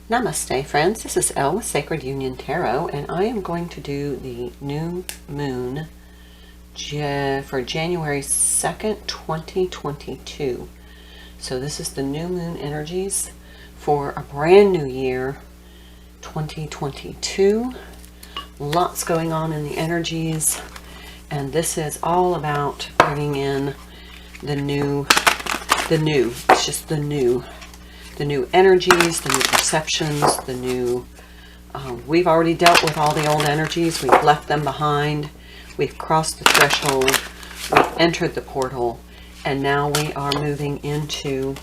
Namaste, friends. This is Elle with Sacred Union Tarot, and I am going to do the new moon for January 2nd, 2022. So this is the new moon energies for a brand new year, 2022. Lots going on in the energies, and this is all about bringing in the new. It's just the new energies, the new perceptions, the new, we've already dealt with all the old energies. We've left them behind. We've crossed the threshold. We've entered the portal. And now we are moving into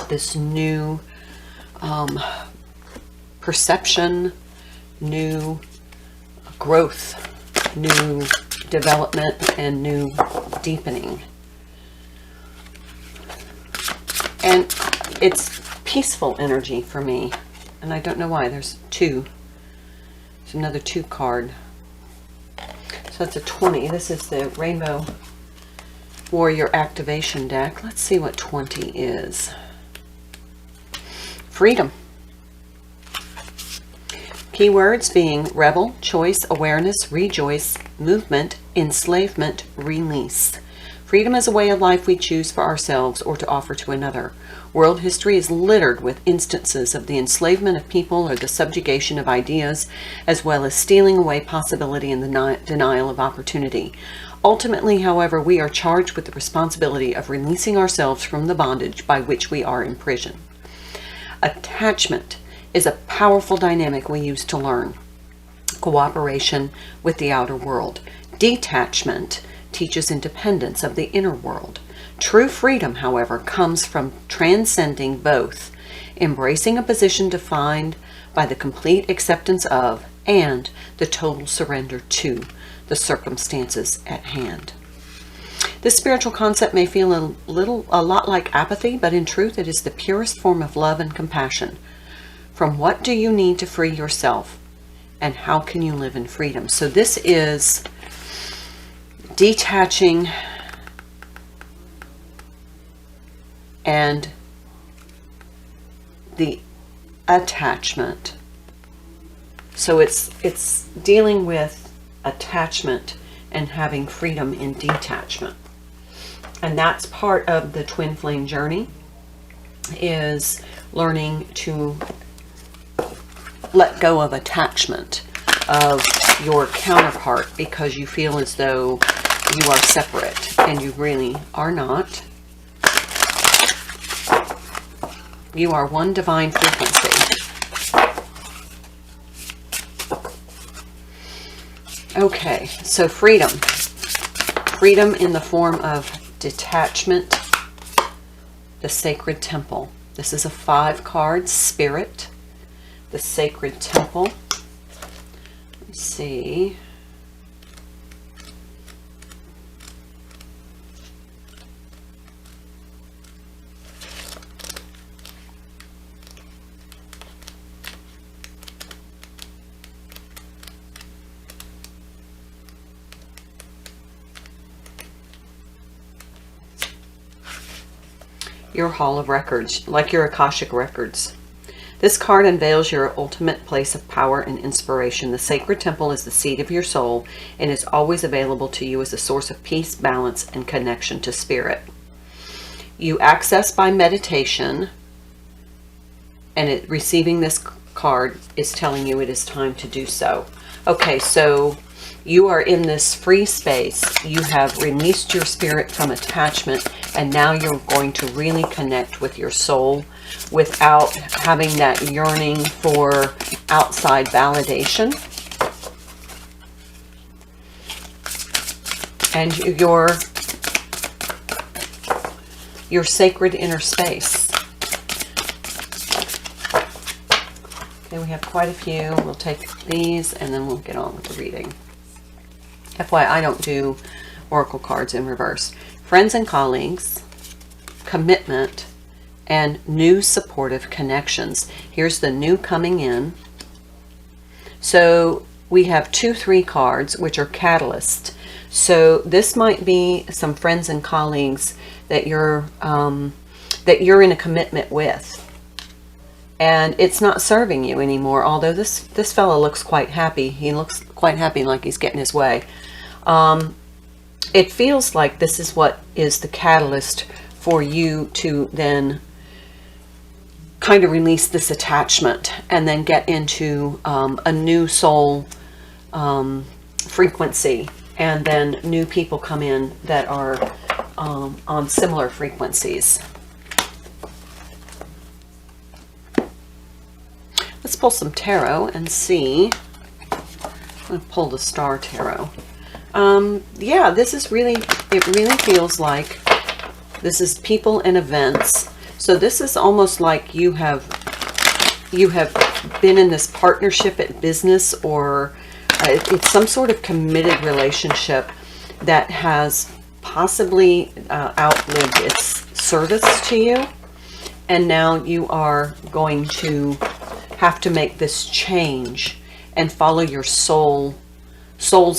this new perception, new growth, new development, and new deepening. And it's peaceful energy for me, and I don't know why. There's another 2 card. So it's a 20. This is the Rainbow Warrior Activation deck. Let's see what 20 is. Freedom. Keywords being rebel, choice, awareness, rejoice, movement, enslavement, release. Freedom is a way of life we choose for ourselves or to offer to another. World history is littered with instances of the enslavement of people or the subjugation of ideas, as well as stealing away possibility and the denial of opportunity. Ultimately, however, we are charged with the responsibility of releasing ourselves from the bondage by which we are imprisoned. Attachment is a powerful dynamic we use to learn cooperation with the outer world. Detachment teaches independence of the inner world. True freedom, however, comes from transcending both, embracing a position defined by the complete acceptance of and the total surrender to the circumstances at hand. This spiritual concept may feel a lot like apathy, but in truth it is the purest form of love and compassion. From what do you need to free yourself, and how can you live in freedom? So this is detaching and the attachment. So it's dealing with attachment and having freedom in detachment. And that's part of the twin flame journey, is learning to let go of attachment of your counterpart because you feel as though you are separate, and you really are not. You are one divine frequency. Okay, so freedom. Freedom in the form of detachment. The sacred temple. This is a 5 card spirit. The sacred temple. Let's see. Your Hall of Records, like your Akashic Records. This card unveils your ultimate place of power and inspiration. The sacred temple is the seat of your soul and is always available to you as a source of peace, balance, and connection to spirit. You access by meditation, and receiving this card is telling you it is time to do so. Okay, so you are in this free space. You have released your spirit from attachment, and now you're going to really connect with your soul without having that yearning for outside validation. And your sacred inner space. Okay, we have quite a few. We'll take these and then we'll get on with the reading. FYI, I don't do oracle cards in reverse. Friends and colleagues, commitment, and new supportive connections. Here's the new coming in. So we have 2-3 cards, which are catalyst. So this might be some friends and colleagues that you're in a commitment with, and it's not serving you anymore. Although this fellow looks quite happy. He looks quite happy, like he's getting his way. It feels like this is what is the catalyst for you to then kind of release this attachment and then get into a new soul frequency, and then new people come in that are on similar frequencies. Let's pull some tarot and see. I'm going to pull the Star Tarot. Yeah, this is really, it really feels like this is people and events. So this is almost like you have been in this partnership at business, or it's some sort of committed relationship that has possibly outlived its service to you. And now you are going to have to make this change and follow your soul's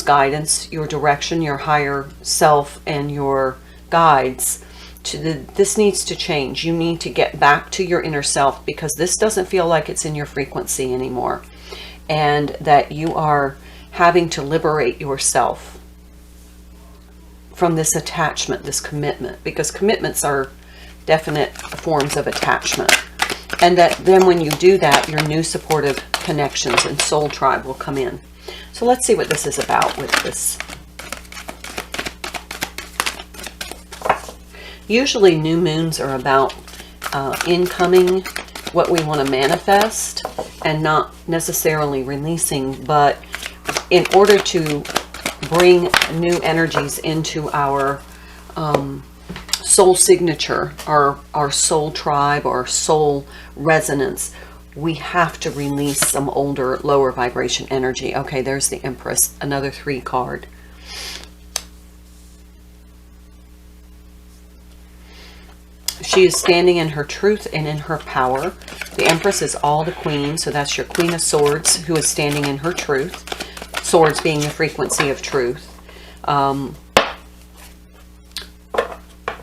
guidance, your direction, your higher self, and your guides. This needs to change. You need to get back to your inner self, because this doesn't feel like it's in your frequency anymore, and that you are having to liberate yourself from this attachment, this commitment, because commitments are definite forms of attachment. And that then when you do that, your new supportive connections and soul tribe will come in. So let's see what this is about with this. Usually new moons are about incoming, what we want to manifest, and not necessarily releasing. But in order to bring new energies into our soul signature, our soul tribe, or soul resonance, we have to release some older, lower vibration energy. Okay, there's the Empress, another 3 card. She is standing in her truth and in her power. The Empress is all the Queen, so that's your Queen of Swords, who is standing in her truth. Swords being the frequency of truth.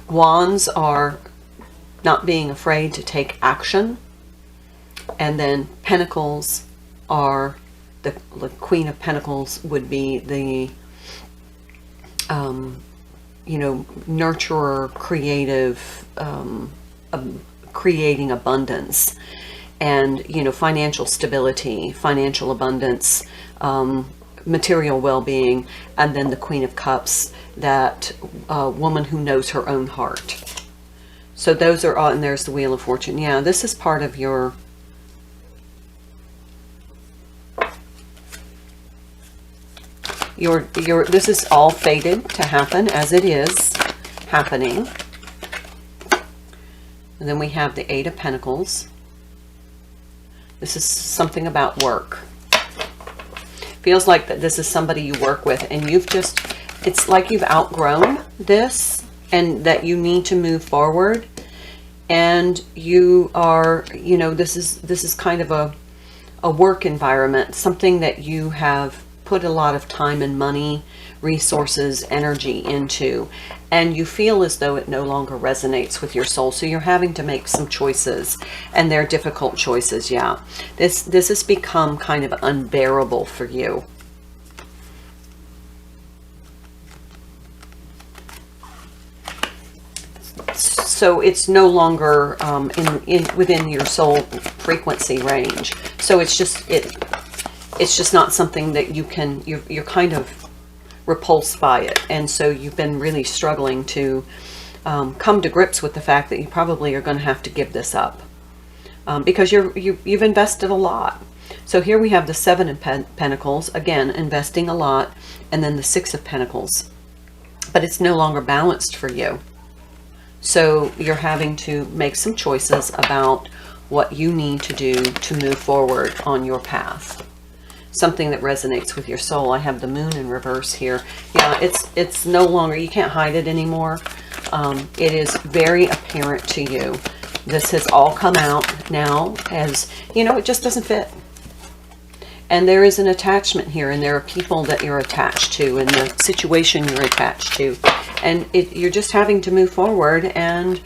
Wands are not being afraid to take action. And then Pentacles are, the Queen of Pentacles would be the, you know, nurturer, creative, creating abundance, and, you know, financial stability, financial abundance, material well-being. And then the Queen of Cups, that woman who knows her own heart. So those are all, and there's the Wheel of Fortune. Yeah, this is part of your this is all fated to happen, as it is happening. And then we have the 8 of Pentacles. This is something about work. Feels like that this is somebody you work with, and you've just, it's like you've outgrown this, and that you need to move forward. And you are, you know, this is kind of a work environment, something that you have put a lot of time and money, resources, energy into, and you feel as though it no longer resonates with your soul. So you're having to make some choices, and they're difficult choices. Yeah, this has become kind of unbearable for you. So it's no longer within your soul frequency range. So it's just not something that you can, you're kind of repulsed by it. And so you've been really struggling to come to grips with the fact that you probably are going to have to give this up, because you've invested a lot. So here we have the 7 of Pentacles, again, investing a lot, and then the 6 of Pentacles. But it's no longer balanced for you. So you're having to make some choices about what you need to do to move forward on your path. Something that resonates with your soul. I have the Moon in reverse here. Yeah, it's no longer, you can't hide it anymore. It is very apparent to you. This has all come out now as, you know, it just doesn't fit. And there is an attachment here, and there are people that you're attached to, and the situation you're attached to. And you're just having to move forward, and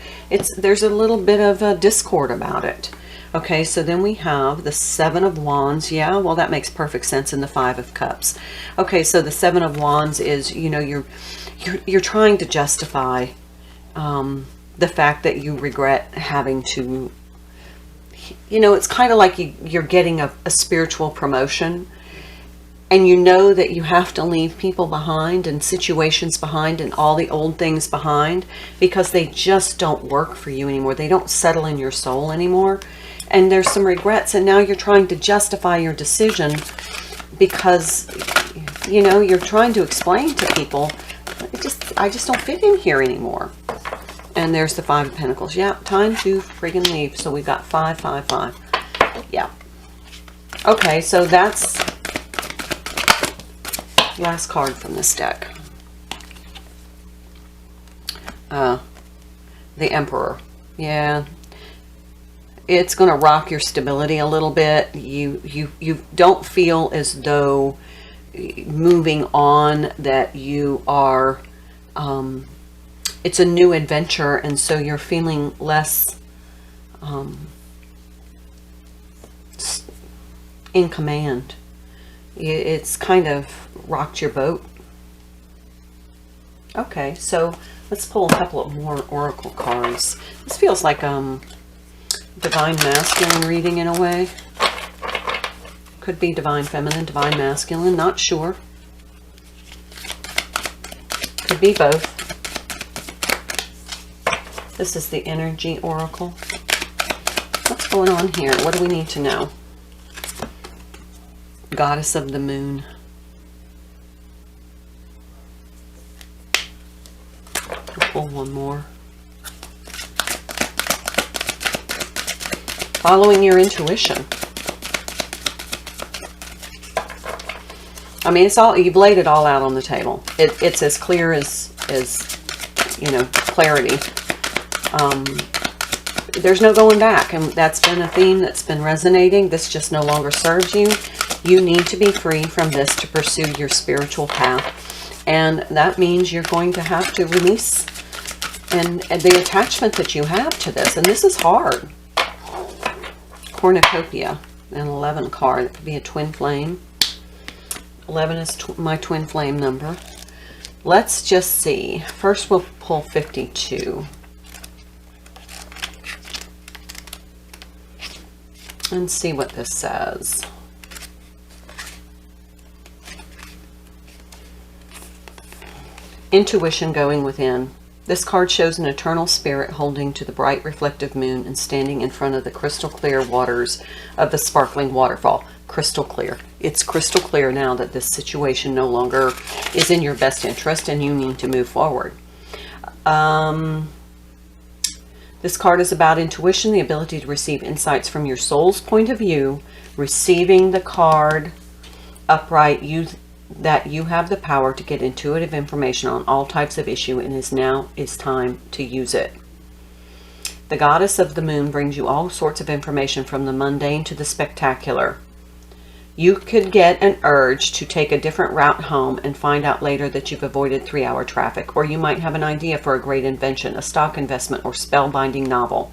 there's a little bit of a discord about it. Okay, so then we have the Seven of Wands. Yeah, well, that makes perfect sense in the Five of Cups. Okay, so the Seven of Wands is, you know, you're trying to justify the fact that you regret having to, you know, it's kind of like you're getting a spiritual promotion, and you know that you have to leave people behind and situations behind and all the old things behind because they just don't work for you anymore. They don't settle in your soul anymore. And there's some regrets, and now you're trying to justify your decision because, you know, you're trying to explain to people, I just don't fit in here anymore. And there's the Five of Pentacles. Yeah, time to friggin' leave. So we got 5, 5, 5. Yeah. Okay, so that's last card from this deck. The Emperor. Yeah. It's going to rock your stability a little bit. You don't feel as though moving on that you are, it's a new adventure, and so you're feeling less in command. It's kind of rocked your boat. Okay, so let's pull a couple of more oracle cards. This feels like divine masculine reading in a way. Could be divine feminine, divine masculine, not sure. Could be both. This is the energy oracle. What's going on here? What do we need to know? Goddess of the moon. I'll pull one more. Following your intuition. I mean, it's all, you've laid it all out on the table. It's as clear as you know, clarity. There's no going back, and that's been a theme that's been resonating. This just no longer serves you. You need to be free from this to pursue your spiritual path, and that means you're going to have to release and the attachment that you have to this, and this is hard. Cornucopia, an 11 card. That could be a twin flame. 11 is my twin flame number. Let's just see. First we'll pull 52. And see what this says. Intuition going within. This card shows an eternal spirit holding to the bright reflective moon and standing in front of the crystal clear waters of the sparkling waterfall. Crystal clear. It's crystal clear now that this situation no longer is in your best interest and you need to move forward. This card is about intuition, the ability to receive insights from your soul's point of view. Receiving the card upright, that you have the power to get intuitive information on all types of issue, and now is time to use it. The goddess of the moon brings you all sorts of information from the mundane to the spectacular. You could get an urge to take a different route home and find out later that you've avoided 3-hour traffic, or you might have an idea for a great invention, a stock investment, or spellbinding novel.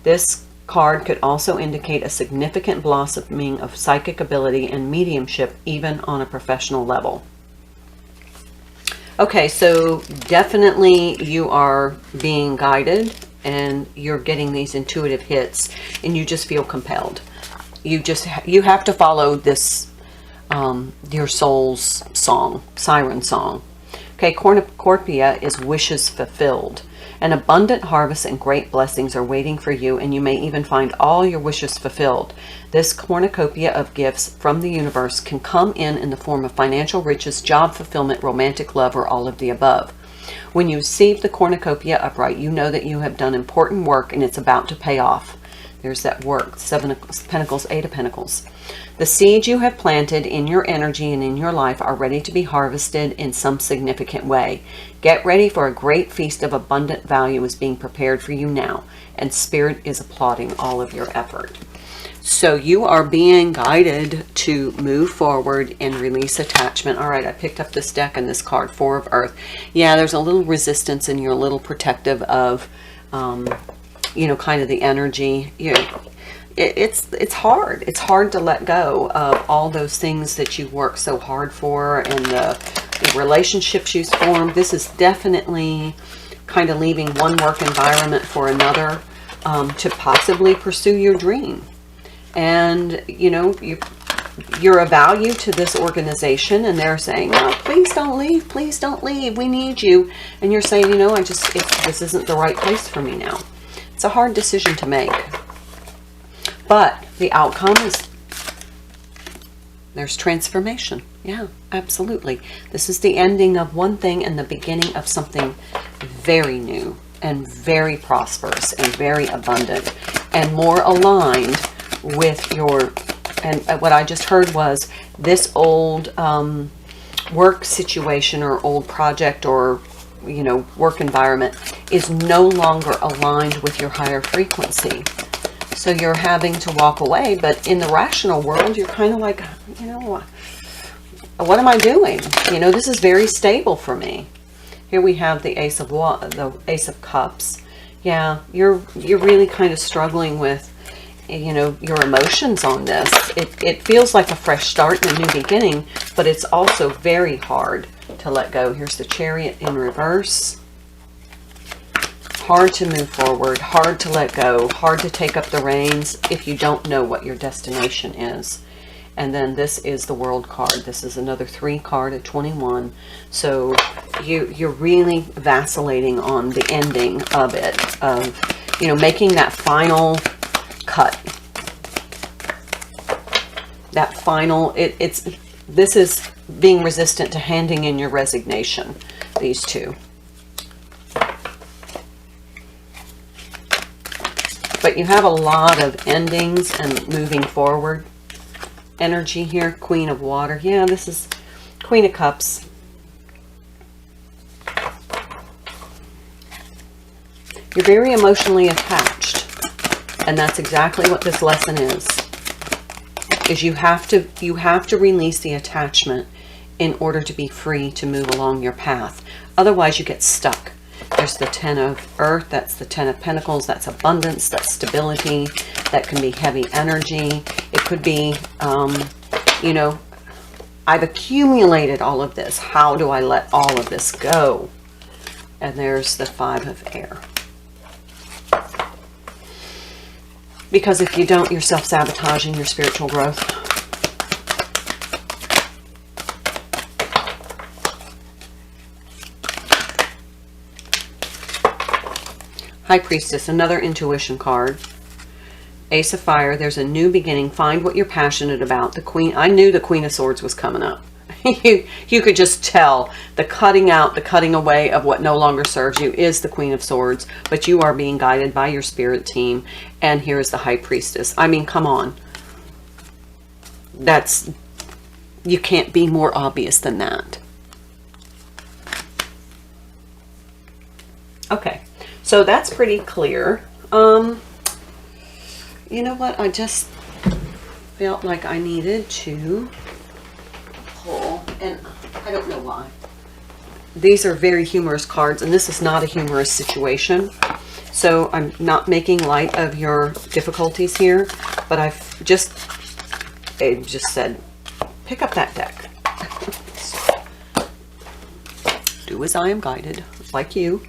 This card could also indicate a significant blossoming of psychic ability and mediumship, even on a professional level. Okay, so definitely you are being guided and you're getting these intuitive hits and you just feel compelled. You have to follow this, your soul's song, siren song. Okay, cornucopia is wishes fulfilled. An abundant harvest and great blessings are waiting for you, and you may even find all your wishes fulfilled. This cornucopia of gifts from the universe can come in the form of financial riches, job fulfillment, romantic love, or all of the above. When you receive the cornucopia upright, you know that you have done important work and it's about to pay off. There's that work. 7 of Pentacles, 8 of Pentacles. The seeds you have planted in your energy and in your life are ready to be harvested in some significant way. Get ready for a great feast of abundant value is being prepared for you now, and Spirit is applauding all of your effort. So you are being guided to move forward and release attachment. All right, I picked up this deck and this card, 4 of Earth. Yeah, there's a little resistance and you're a little protective of, you know, kind of the energy. it's hard. It's hard to let go of all those things that you work so hard for, and the relationships you've formed. This is definitely kind of leaving one work environment for another, to possibly pursue your dream. And, you know, you're a value to this organization, and they're saying, oh, please don't leave. Please don't leave. We need you. And you're saying, you know, this isn't the right place for me now. It's a hard decision to make. But the outcome is there's transformation. Yeah, absolutely. This is the ending of one thing and the beginning of something very new and very prosperous and very abundant and more aligned with your, and what I just heard was this old work situation or old project or, you know, work environment is no longer aligned with your higher frequency. So you're having to walk away, but in the rational world, you're kind of like, you know, what am I doing? You know, this is very stable for me. Here we have the Ace of Cups. Yeah, you're really kind of struggling with, you know, your emotions on this. It feels like a fresh start and a new beginning, but it's also very hard to let go. Here's the Chariot in reverse. Hard to move forward, hard to let go, hard to take up the reins if you don't know what your destination is. And then this is the World card. This is another 3 card at 21. So you're really vacillating on the ending of it, of, you know, making that final cut. That final, this is being resistant to handing in your resignation, these two. But you have a lot of endings and moving forward energy here. Queen of Water. Yeah, this is Queen of Cups. You're very emotionally attached. And that's exactly what this lesson is you have to release the attachment in order to be free to move along your path. Otherwise you get stuck. There's the 10 of Earth, that's the 10 of Pentacles, that's abundance, that's stability, that can be heavy energy. It could be, you know, I've accumulated all of this. How do I let all of this go? And there's the 5 of Air. Because if you don't, you're self-sabotaging your spiritual growth. High Priestess, another intuition card. Ace of Fire, there's a new beginning. Find what you're passionate about. The Queen, I knew the Queen of Swords was coming up. You could just tell the cutting out, the cutting away of what no longer serves you is the Queen of Swords, but you are being guided by your spirit team. And here is the High Priestess. I mean, come on. You can't be more obvious than that. Okay. So that's pretty clear. You know what? I just felt like I needed to pull, and I don't know why. These are very humorous cards, and this is not a humorous situation. So I'm not making light of your difficulties here, but it just said, pick up that deck. Do as I am guided, like you.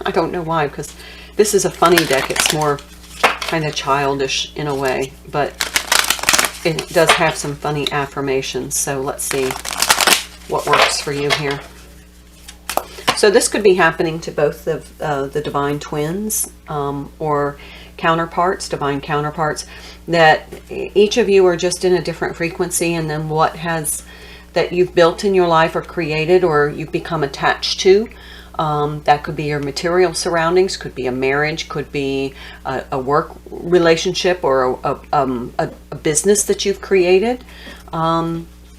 I don't know why, because this is a funny deck. It's more kind of childish in a way, but it does have some funny affirmations. So let's see what works for you here. So this could be happening to both of the divine twins or counterparts, divine counterparts, that each of you are just in a different frequency, and then what that you've built in your life or created or you've become attached to. That could be your material surroundings, could be a marriage, could be a work relationship or a business that you've created.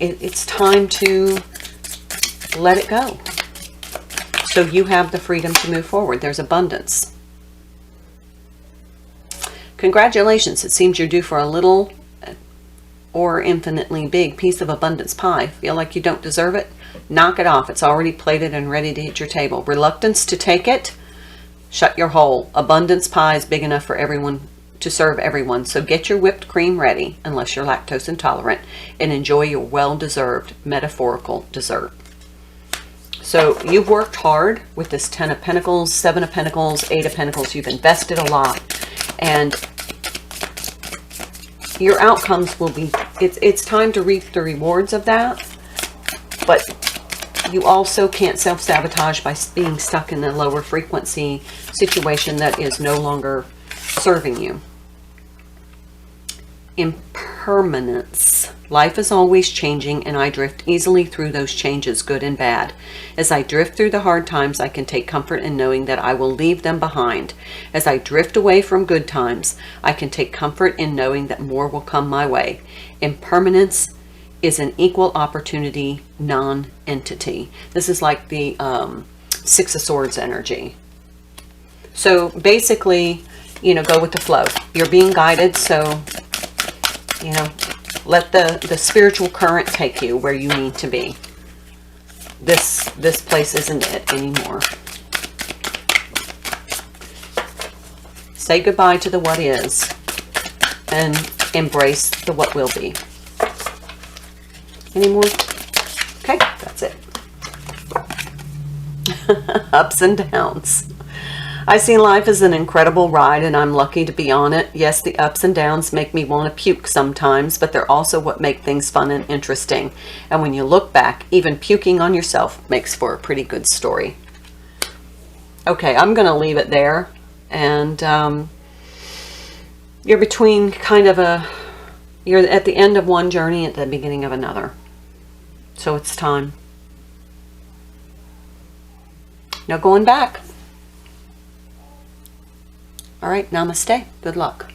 It's time to let it go. So you have the freedom to move forward. There's abundance. Congratulations. It seems you're due for a little or infinitely big piece of abundance pie. Feel like you don't deserve it? Knock it off. It's already plated and ready to hit your table. Reluctance to take it Shut your hole. Abundance pie is big enough for everyone, to serve everyone. So get your whipped cream ready, unless you're lactose intolerant, and enjoy your well-deserved metaphorical dessert. So you've worked hard with this 10 of Pentacles, 7 of Pentacles, 8 of Pentacles. You've invested a lot, and your outcomes will be, it's time to reap the rewards of that. But you also can't self-sabotage by being stuck in a lower frequency situation that is no longer serving you. Impermanence. Life is always changing, and I drift easily through those changes, good and bad. As I drift through the hard times, I can take comfort in knowing that I will leave them behind. As I drift away from good times, I can take comfort in knowing that more will come my way. Impermanence is an equal opportunity non-entity. This is like the 6 of Swords energy. So basically, you know, go with the flow. You're being guided, so, you know, let the spiritual current take you where you need to be. This place isn't it anymore. Say goodbye to the what is and embrace the what will be. Any more? Okay, that's it. Ups and downs. I see life as an incredible ride, and I'm lucky to be on it. Yes, the ups and downs make me want to puke sometimes, but they're also what make things fun and interesting. And when you look back, even puking on yourself makes for a pretty good story. Okay, I'm going to leave it there. And you're between kind of you're at the end of one journey, at the beginning of another. So it's time. No going back. All right, namaste. Good luck.